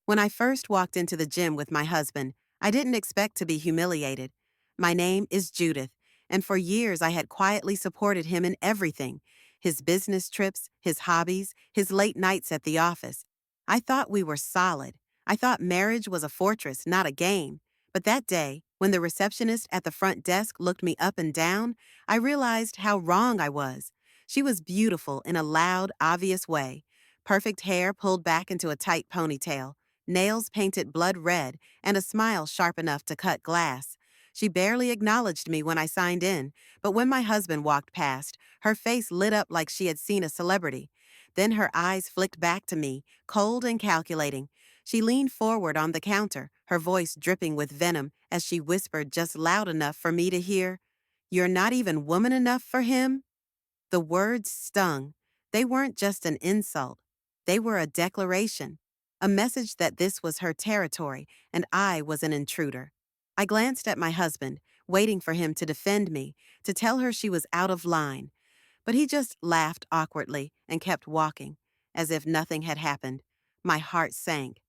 When I first walked into the gym with my husband, I didn't expect to be humiliated. My name is Judith, and for years I had quietly supported him in everything: his business trips, his hobbies, his late nights at the office. I thought we were solid. I thought marriage was a fortress, not a game. But that day, when the receptionist at the front desk looked me up and down, I realized how wrong I was. She was beautiful in a loud, obvious way. Perfect hair pulled back into a tight ponytail, nails painted blood red, and a smile sharp enough to cut glass. She barely acknowledged me when I signed in, but when my husband walked past, her face lit up like she had seen a celebrity. Then her eyes flicked back to me, cold and calculating. She leaned forward on the counter, her voice dripping with venom as she whispered just loud enough for me to hear, "You're not even woman enough for him?" The words stung. They weren't just an insult. They were a declaration, a message that this was her territory and I was an intruder. I glanced at my husband, waiting for him to defend me, to tell her she was out of line, but he just laughed awkwardly and kept walking, as if nothing had happened. My heart sank.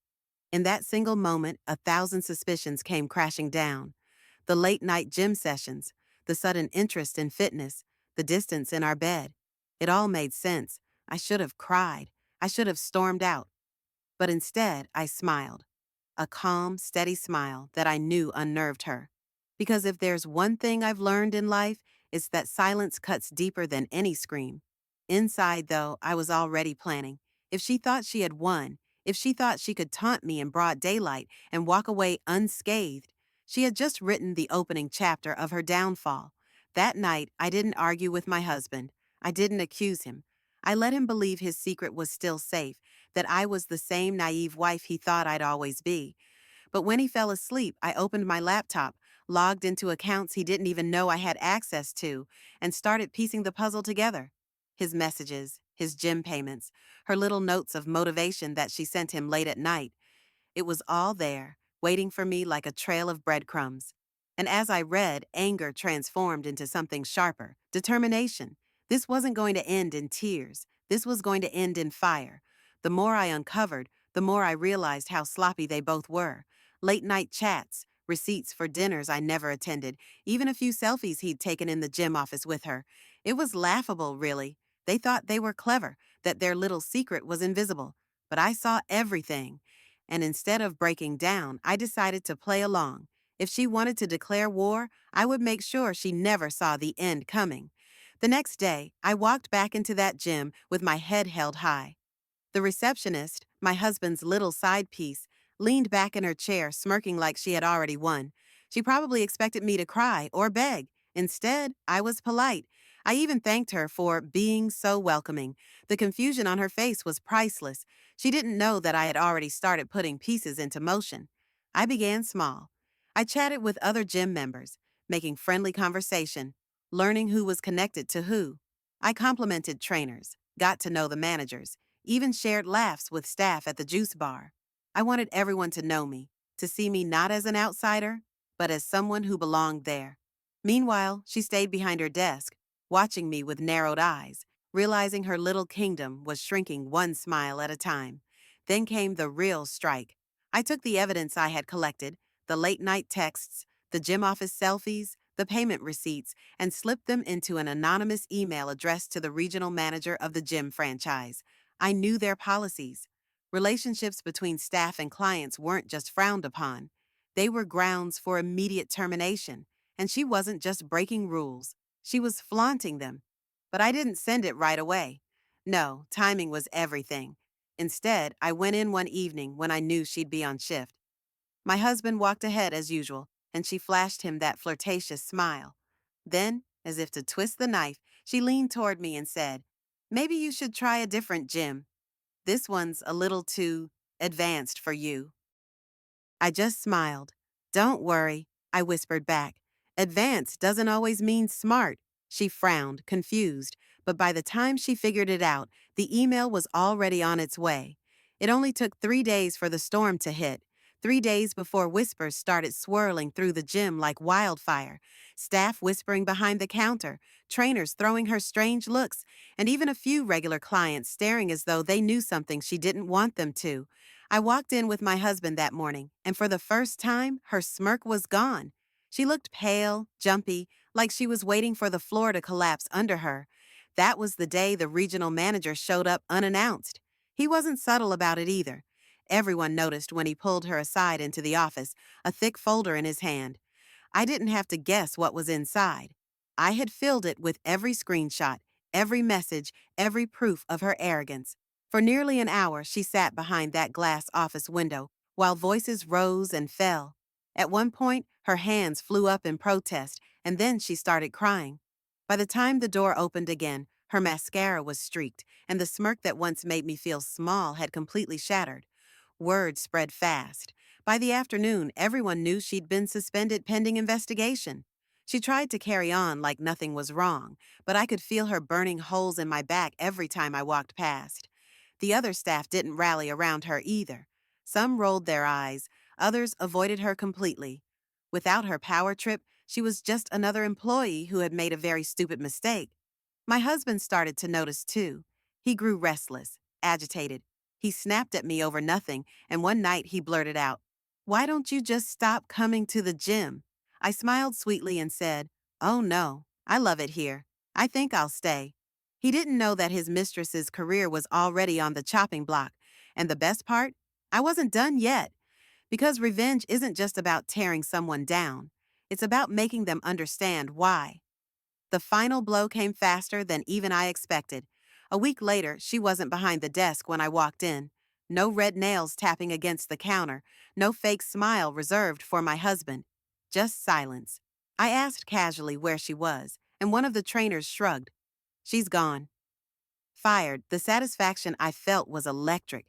In that single moment, 1,000 suspicions came crashing down. The late night gym sessions, the sudden interest in fitness, the distance in our bed. It all made sense. I should have cried. I should have stormed out. But instead, I smiled. A calm, steady smile that I knew unnerved her. Because if there's one thing I've learned in life, it's that silence cuts deeper than any scream. Inside, though, I was already planning. If she thought she had won, if she thought she could taunt me in broad daylight and walk away unscathed, she had just written the opening chapter of her downfall. That night, I didn't argue with my husband. I didn't accuse him. I let him believe his secret was still safe, that I was the same naive wife he thought I'd always be. But when he fell asleep, I opened my laptop, logged into accounts he didn't even know I had access to, and started piecing the puzzle together. His messages, his gym payments, her little notes of motivation that she sent him late at night. It was all there, waiting for me like a trail of breadcrumbs. And as I read, anger transformed into something sharper: determination. This wasn't going to end in tears. This was going to end in fire. The more I uncovered, the more I realized how sloppy they both were. Late night chats, receipts for dinners I never attended, even a few selfies he'd taken in the gym office with her. It was laughable, really. They thought they were clever, that their little secret was invisible. But I saw everything. And instead of breaking down, I decided to play along. If she wanted to declare war, I would make sure she never saw the end coming. The next day, I walked back into that gym with my head held high. The receptionist, my husband's little side piece, leaned back in her chair, smirking like she had already won. She probably expected me to cry or beg. Instead, I was polite. I even thanked her for being so welcoming. The confusion on her face was priceless. She didn't know that I had already started putting pieces into motion. I began small. I chatted with other gym members, making friendly conversation, learning who was connected to who. I complimented trainers, got to know the managers, even shared laughs with staff at the juice bar. I wanted everyone to know me, to see me not as an outsider, but as someone who belonged there. Meanwhile, she stayed behind her desk, watching me with narrowed eyes, realizing her little kingdom was shrinking one smile at a time. Then came the real strike. I took the evidence I had collected, the late-night texts, the gym office selfies, the payment receipts, and slipped them into an anonymous email addressed to the regional manager of the gym franchise. I knew their policies. Relationships between staff and clients weren't just frowned upon. They were grounds for immediate termination, and she wasn't just breaking rules. She was flaunting them. But I didn't send it right away. No, timing was everything. Instead, I went in one evening when I knew she'd be on shift. My husband walked ahead as usual, and she flashed him that flirtatious smile. Then, as if to twist the knife, she leaned toward me and said, "Maybe you should try a different gym. This one's a little too advanced for you." I just smiled. "Don't worry," I whispered back. "Advanced doesn't always mean smart." She frowned, confused, but by the time she figured it out, the email was already on its way. It only took 3 days for the storm to hit. 3 days before whispers started swirling through the gym like wildfire, staff whispering behind the counter, trainers throwing her strange looks, and even a few regular clients staring as though they knew something she didn't want them to. I walked in with my husband that morning, and for the first time, her smirk was gone. She looked pale, jumpy, like she was waiting for the floor to collapse under her. That was the day the regional manager showed up unannounced. He wasn't subtle about it either. Everyone noticed when he pulled her aside into the office, a thick folder in his hand. I didn't have to guess what was inside. I had filled it with every screenshot, every message, every proof of her arrogance. For nearly an hour, she sat behind that glass office window while voices rose and fell. At one point, her hands flew up in protest, and then she started crying. By the time the door opened again, her mascara was streaked, and the smirk that once made me feel small had completely shattered. Word spread fast. By the afternoon, everyone knew she'd been suspended pending investigation. She tried to carry on like nothing was wrong, but I could feel her burning holes in my back every time I walked past. The other staff didn't rally around her either. Some rolled their eyes, others avoided her completely. Without her power trip, she was just another employee who had made a very stupid mistake. My husband started to notice too. He grew restless, agitated. He snapped at me over nothing, and one night he blurted out, "Why don't you just stop coming to the gym?" I smiled sweetly and said, "Oh no, I love it here. I think I'll stay." He didn't know that his mistress's career was already on the chopping block, and the best part? I wasn't done yet. Because revenge isn't just about tearing someone down. It's about making them understand why. The final blow came faster than even I expected. A week later, she wasn't behind the desk when I walked in. No red nails tapping against the counter, no fake smile reserved for my husband. Just silence. I asked casually where she was, and one of the trainers shrugged. "She's gone." Fired, the satisfaction I felt was electric.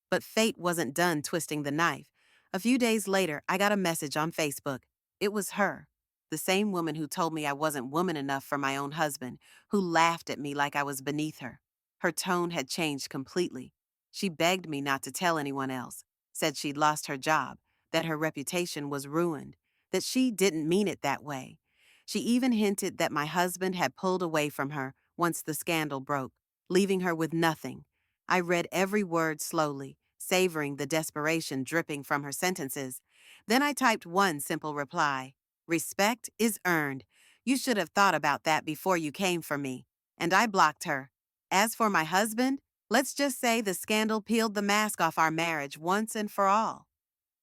But fate wasn't done twisting the knife. A few days later, I got a message on Facebook. It was her, the same woman who told me I wasn't woman enough for my own husband, who laughed at me like I was beneath her. Her tone had changed completely. She begged me not to tell anyone else, said she'd lost her job, that her reputation was ruined, that she didn't mean it that way. She even hinted that my husband had pulled away from her once the scandal broke, leaving her with nothing. I read every word slowly, savoring the desperation dripping from her sentences. Then I typed one simple reply: "Respect is earned. You should have thought about that before you came for me." And I blocked her. As for my husband, let's just say the scandal peeled the mask off our marriage once and for all.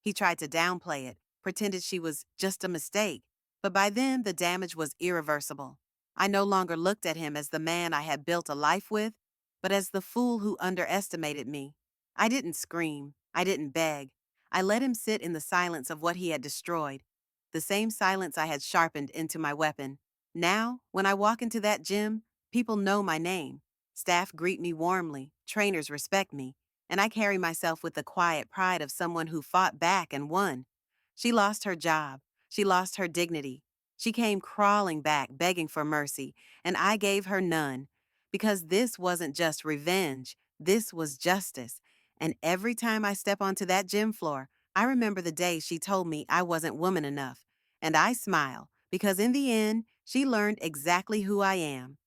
He tried to downplay it, pretended she was just a mistake, but by then the damage was irreversible. I no longer looked at him as the man I had built a life with, but as the fool who underestimated me. I didn't scream. I didn't beg. I let him sit in the silence of what he had destroyed, the same silence I had sharpened into my weapon. Now, when I walk into that gym, people know my name. Staff greet me warmly, trainers respect me, and I carry myself with the quiet pride of someone who fought back and won. She lost her job. She lost her dignity. She came crawling back, begging for mercy, and I gave her none. Because this wasn't just revenge, this was justice. And every time I step onto that gym floor, I remember the day she told me I wasn't woman enough. And I smile, because in the end, she learned exactly who I am.